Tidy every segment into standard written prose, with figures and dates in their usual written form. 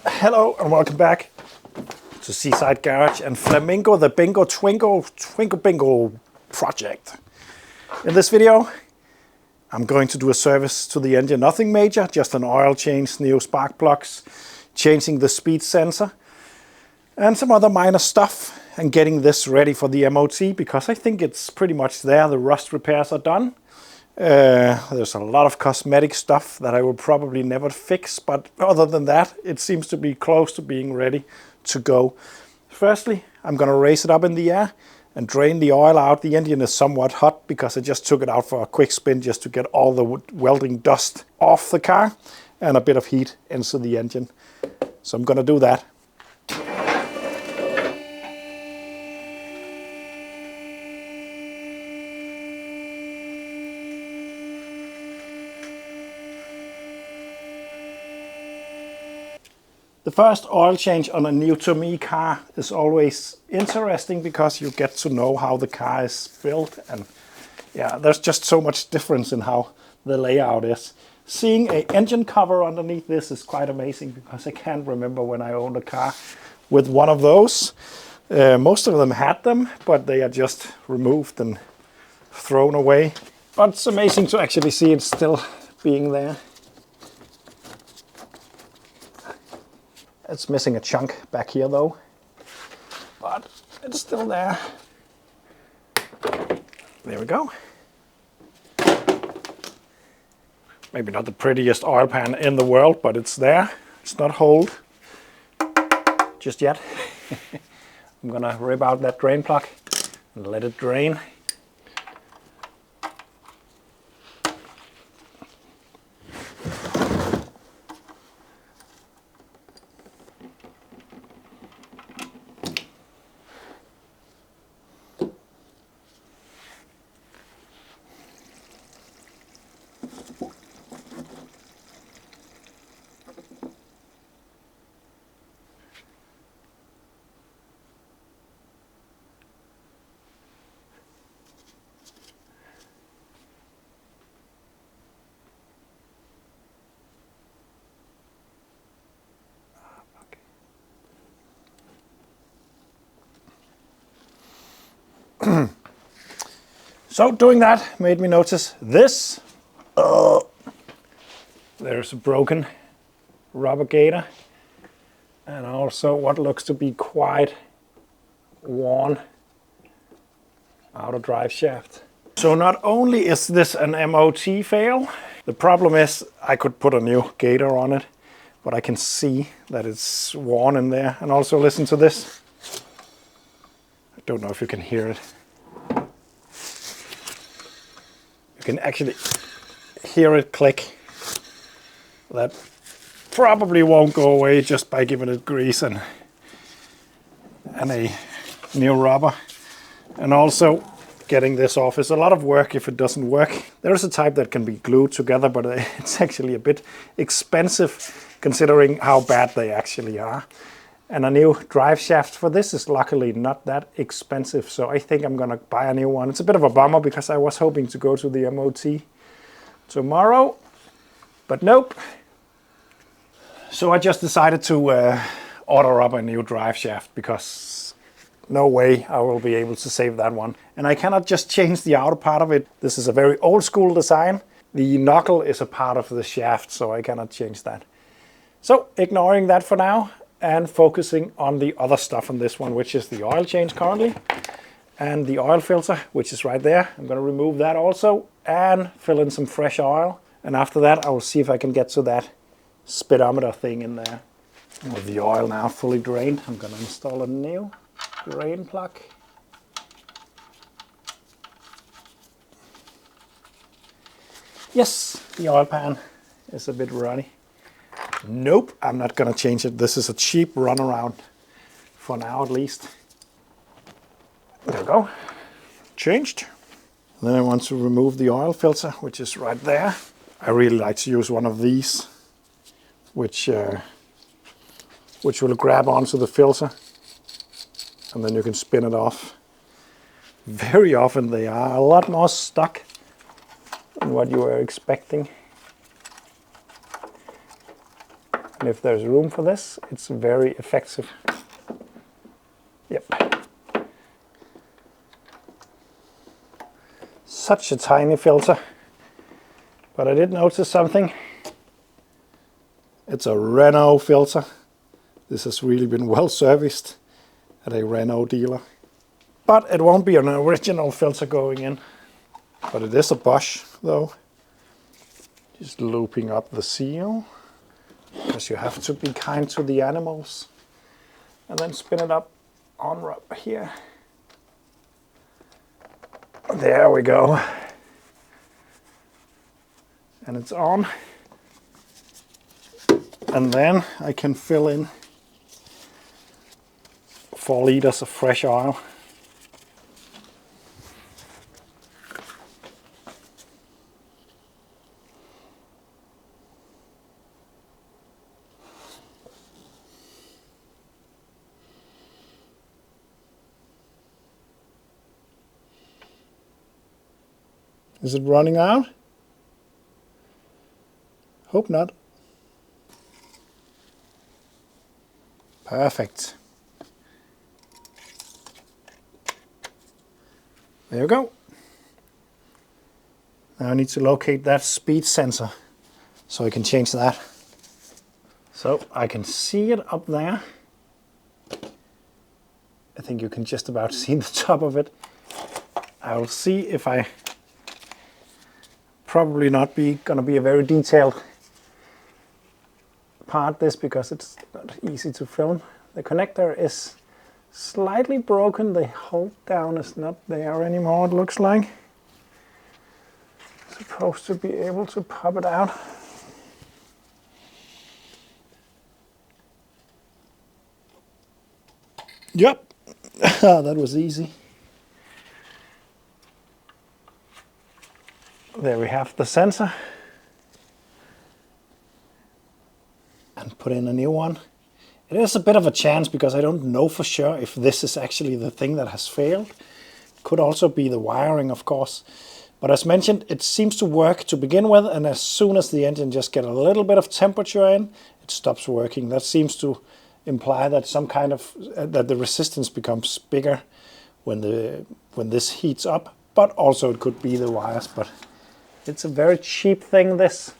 Hello and welcome back to Seaside Garage and Flamingo, the Twingo Bingo project. In this video, I'm going to do a service to the engine. Nothing major, just an oil change, new spark plugs, changing the speed sensor, and some other minor stuff, and getting this ready for the MOT because I think it's pretty much there. The rust repairs are done. There's a lot of cosmetic stuff that I will probably never fix, but other than that, it seems to be close to being ready to go. Firstly, I'm going to raise it up in the air and drain the oil out. The engine is somewhat hot because I just took it out for a quick spin just to get all the welding dust off the car and a bit of heat into the engine. So I'm going to do that. The first oil change on a new-to-me car is always interesting because you get to know how the car is built, and yeah, there's just so much difference in how the layout is. Seeing an engine cover underneath this is quite amazing because I can't remember when I owned a car with one of those. Most of them had them, but they are just removed and thrown away. But it's amazing to actually see it still being there. It's missing a chunk back here though, but it's still there. There we go. Maybe not the prettiest oil pan in the world, but it's there. It's not holed just yet. I'm gonna rip out that drain plug and let it drain. So doing that made me notice this. There's a broken rubber gator and also what looks to be quite worn outer drive shaft. So not only is this an MOT fail, the problem is I could put a new gator on it, but I can see that it's worn in there. And also listen to this. I don't know if you can hear it. You can actually hear it click. That probably won't go away just by giving it grease and a new rubber. And also getting this off is a lot of work if it doesn't work. There is a type that can be glued together, but it's actually a bit expensive considering how bad they actually are. And a new drive shaft for this is luckily not that expensive, so I think I'm gonna buy a new one. It's a bit of a bummer because I was hoping to go to the MOT tomorrow, but nope. So I just decided to order up a new drive shaft because no way I will be able to save that one. And I cannot just change the outer part of it. This is a very old school design. The knuckle is a part of the shaft, so I cannot change that. So ignoring that for now, and focusing on the other stuff on this one, which is the oil change currently, and the oil filter, which is right there. I'm going to remove that also, and fill in some fresh oil. And after that, I will see if I can get to that speedometer thing in there. With the oil now fully drained, I'm going to install a new drain plug. Yes, the oil pan is a bit runny. Nope, I'm not gonna change it. This is a cheap runaround, for now at least. There we go, changed. And then I want to remove the oil filter, which is right there. I really like to use one of these, which will grab onto the filter, and then you can spin it off. Very often they are a lot more stuck than what you were expecting. And if there's room for this, it's very effective. Yep. Such a tiny filter. But I did notice something. It's a Renault filter. This has really been well serviced at a Renault dealer. But it won't be an original filter going in. But it is a Bosch though. Just looping up the seal. Because you have to be kind to the animals. And then spin it up on rubber here. There we go. And it's on. And then I can fill in 4 liters of fresh oil. Is it running out? Hope not. Perfect. There you go. Now I need to locate that speed sensor so I can change that. So I can see it up there. I think you can just about see the top of it. I will see if I probably not gonna be a very detailed part this because it's not easy to film. The connector is slightly broken. The hold down is not there anymore, it looks like. Supposed to be able to pop it out. Yep, that was easy. There we have the sensor. And put in a new one. It is a bit of a chance because I don't know for sure if this is actually the thing that has failed. Could also be the wiring, of course. But as mentioned, it seems to work to begin with, and as soon as the engine just get a little bit of temperature in, it stops working. That seems to imply that some kind of that the resistance becomes bigger when this heats up. But also it could be the wires. But it's a very cheap thing, this.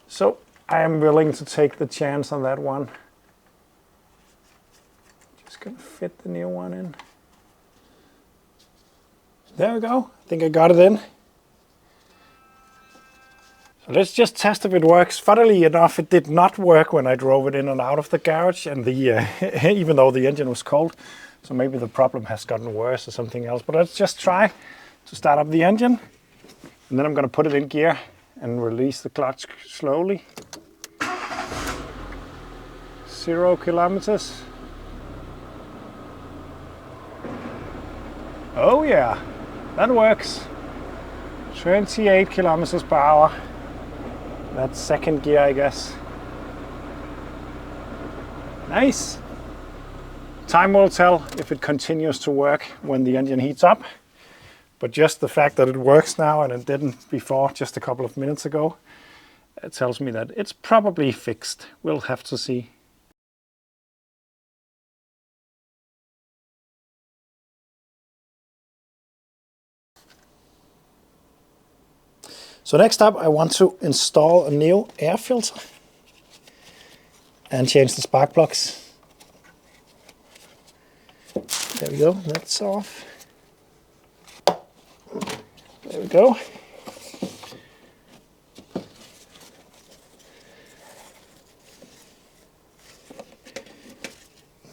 So I am willing to take the chance on that one. Just gonna fit the new one in. There we go. I think I got it in. So let's just test if it works. Funnily enough, it did not work when I drove it in and out of the garage, and even though the engine was cold. So maybe the problem has gotten worse or something else. But let's just try to start up the engine. And then I'm going to put it in gear and release the clutch slowly. 0 kilometers. Oh yeah, that works. 28 kilometers per hour. That's second gear, I guess. Nice. Time will tell if it continues to work when the engine heats up. But just the fact that it works now and it didn't before, just a couple of minutes ago, it tells me that it's probably fixed. We'll have to see. So next up, I want to install a new air filter and change the spark plugs. There we go, that's off. There we go.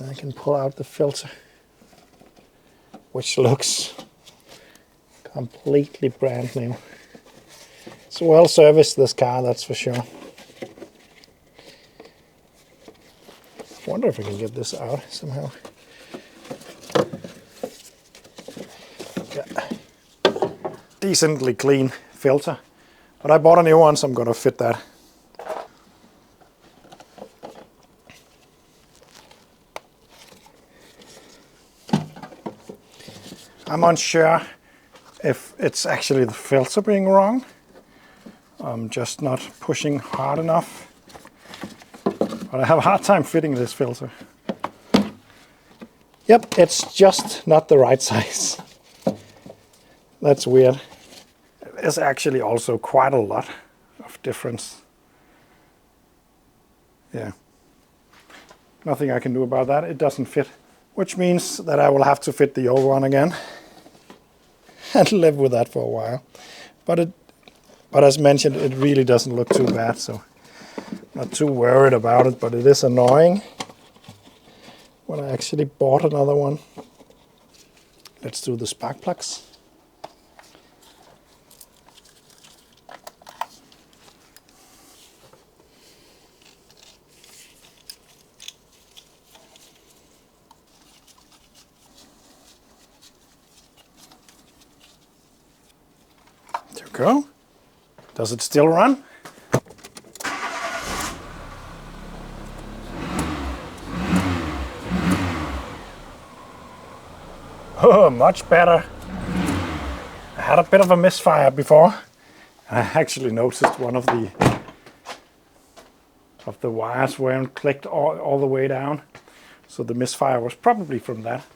I can pull out the filter, which looks completely brand new. It's well serviced, this car, that's for sure. I wonder if I can get this out somehow. Yeah. Decently clean filter, but I bought a new one, so I'm going to fit that. I'm unsure if it's actually the filter being wrong. I'm just not pushing hard enough. But I have a hard time fitting this filter. Yep, it's just not the right size. That's weird. There's actually also quite a lot of difference. Yeah. Nothing I can do about that. It doesn't fit. Which means that I will have to fit the old one again. And live with that for a while. But as mentioned, it really doesn't look too bad, so not too worried about it, but it is annoying when I actually bought another one. Let's do the spark plugs. There we go. Does it still run? Oh, much better. I had a bit of a misfire before. I actually noticed one of the wires weren't clicked all the way down. So the misfire was probably from that.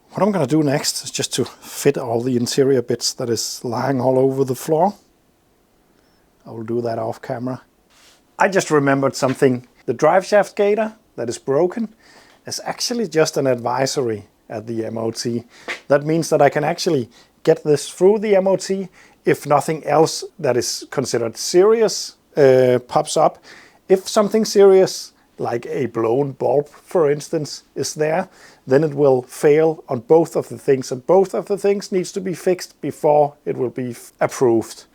What I'm going to do next is just to fit all the interior bits that is lying all over the floor. I will do that off camera. I just remembered something. The drive shaft gaiter that is broken is actually just an advisory at the MOT. That means that I can actually get this through the MOT if nothing else that is considered serious pops up. If something serious, like a blown bulb, for instance, is there, then it will fail on both of the things, and both of the things needs to be fixed before it will be approved.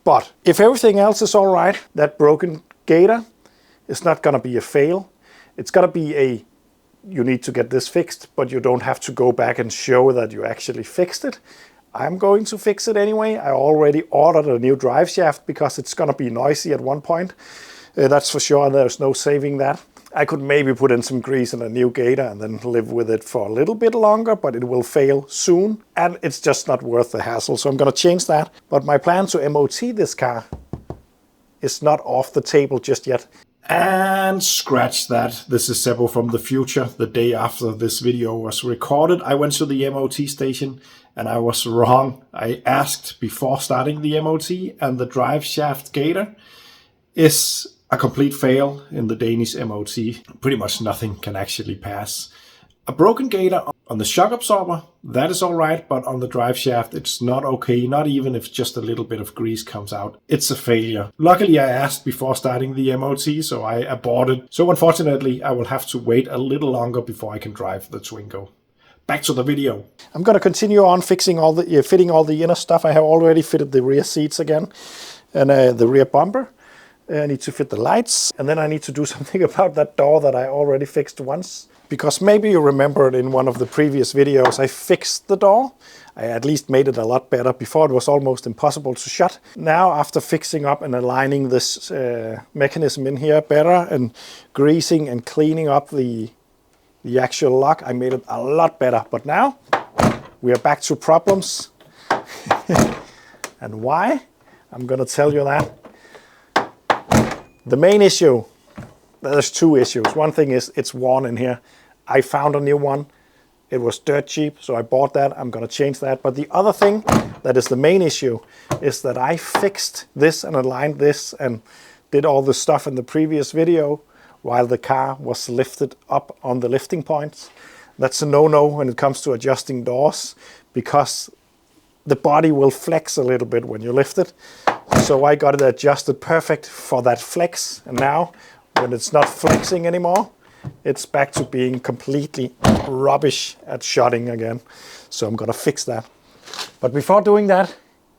But if everything else is all right, that broken gaiter is not going to be a fail. It's going to be a, you need to get this fixed, but you don't have to go back and show that you actually fixed it. I'm going to fix it anyway. I already ordered a new drive shaft because it's going to be noisy at one point. That's for sure. There's no saving that. I could maybe put in some grease and a new gaiter and then live with it for a little bit longer, but it will fail soon. And it's just not worth the hassle. So I'm going to change that. But my plan to MOT this car is not off the table just yet. And scratch that. This is Seppo from the future. The day after this video was recorded, I went to the MOT station and I was wrong. I asked before starting the MOT, and the drive shaft gaiter is a complete fail in the Danish MOT. Pretty much nothing can actually pass. A broken gaiter on the shock absorber, that is all right, but on the drive shaft, it's not okay, not even if just a little bit of grease comes out. It's a failure. Luckily, I asked before starting the MOT, so I aborted. So unfortunately, I will have to wait a little longer before I can drive the Twingo. Back to the video. I'm going to continue on fitting all the inner stuff. I have already fitted the rear seats again and the rear bumper. I need to fit the lights, and then I need to do something about that door that I already fixed once. Because maybe you remembered in one of the previous videos I fixed the door. I at least made it a lot better. Before it was almost impossible to shut. Now after fixing up and aligning this mechanism in here better and greasing and cleaning up the actual lock, I made it a lot better. But now we are back to problems. And why? I'm going to tell you that. The main issue, there's two issues. One thing is it's worn in here. I found a new one. It was dirt cheap, so I bought that. I'm going to change that. But the other thing that is the main issue is that I fixed this and aligned this and did all the stuff in the previous video while the car was lifted up on the lifting points. That's a no-no when it comes to adjusting doors, because the body will flex a little bit when you lift it. So I got it adjusted perfect for that flex. And now when it's not flexing anymore, it's back to being completely rubbish at shutting again. So I'm going to fix that. But before doing that,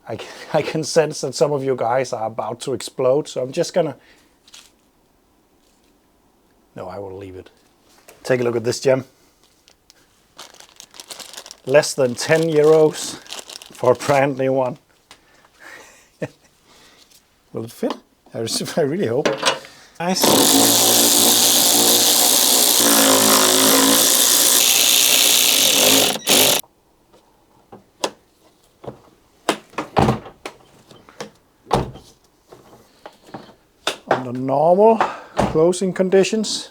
I can sense that some of you guys are about to explode. So I'm just going to... No, I will leave it. Take a look at this gem. Less than 10 euros for a brand new one. Will it fit? I really hope. Nice. On normal closing conditions,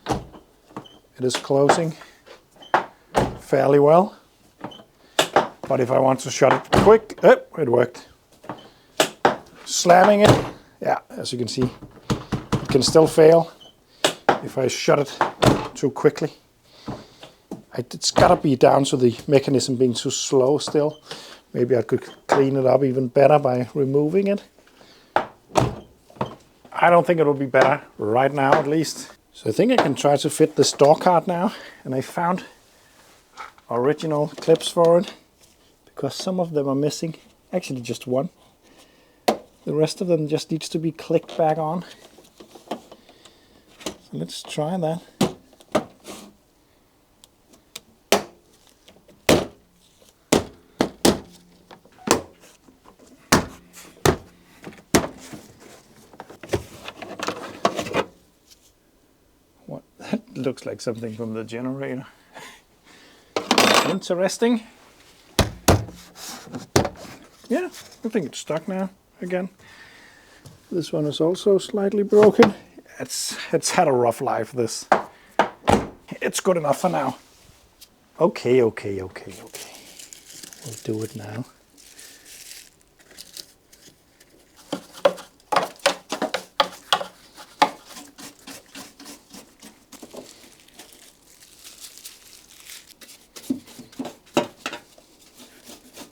it is closing fairly well. But if I want to shut it quick, it worked. Slamming it, yeah, as you can see, it can still fail if I shut it too quickly. It's gotta be down to the mechanism being too slow still. Maybe I could clean it up even better by removing it. I don't think it will be better right now, at least. So I think I can try to fit this door card now. And I found original clips for it, because some of them are missing. Actually just one. The rest of them just needs to be clicked back on. So let's try that. What? That looks like something from the generator. Interesting. Yeah, I think it's stuck now again. This one is also slightly broken. It's had a rough life, this. It's good enough for now. Okay. We'll do it now.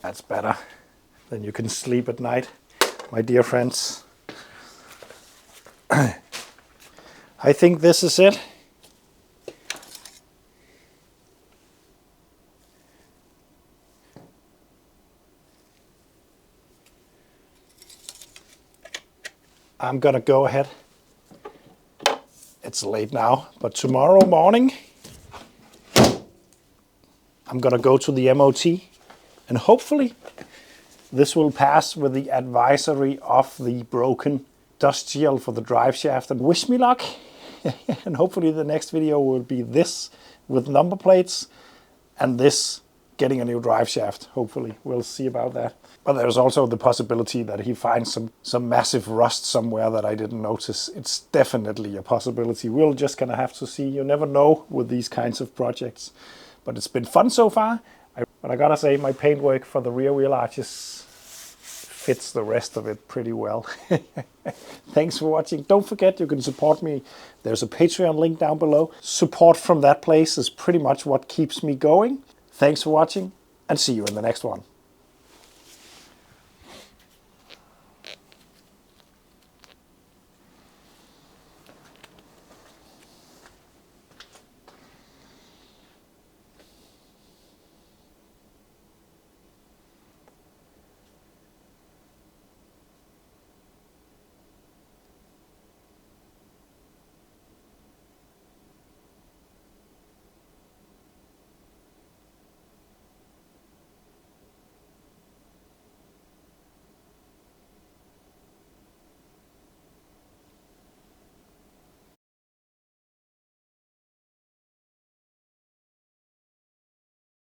That's better. Then you can sleep at night, my dear friends. I think this is it. I'm gonna go ahead. It's late now, but tomorrow morning I'm gonna go to the MOT, and hopefully this will pass with the advisory of the broken dust shield for the drive shaft. And wish me luck. And hopefully the next video will be this with number plates and this getting a new drive shaft. Hopefully, we'll see about that. But there's also the possibility that he finds some massive rust somewhere that I didn't notice. It's definitely a possibility. We're just gonna have to see. You never know with these kinds of projects. But it's been fun so far. But I gotta say, my paintwork for the rear wheel arches fits the rest of it pretty well. Thanks for watching. Don't forget you can support me. There's a Patreon link down below. Support from that place is pretty much what keeps me going. Thanks for watching, and see you in the next one.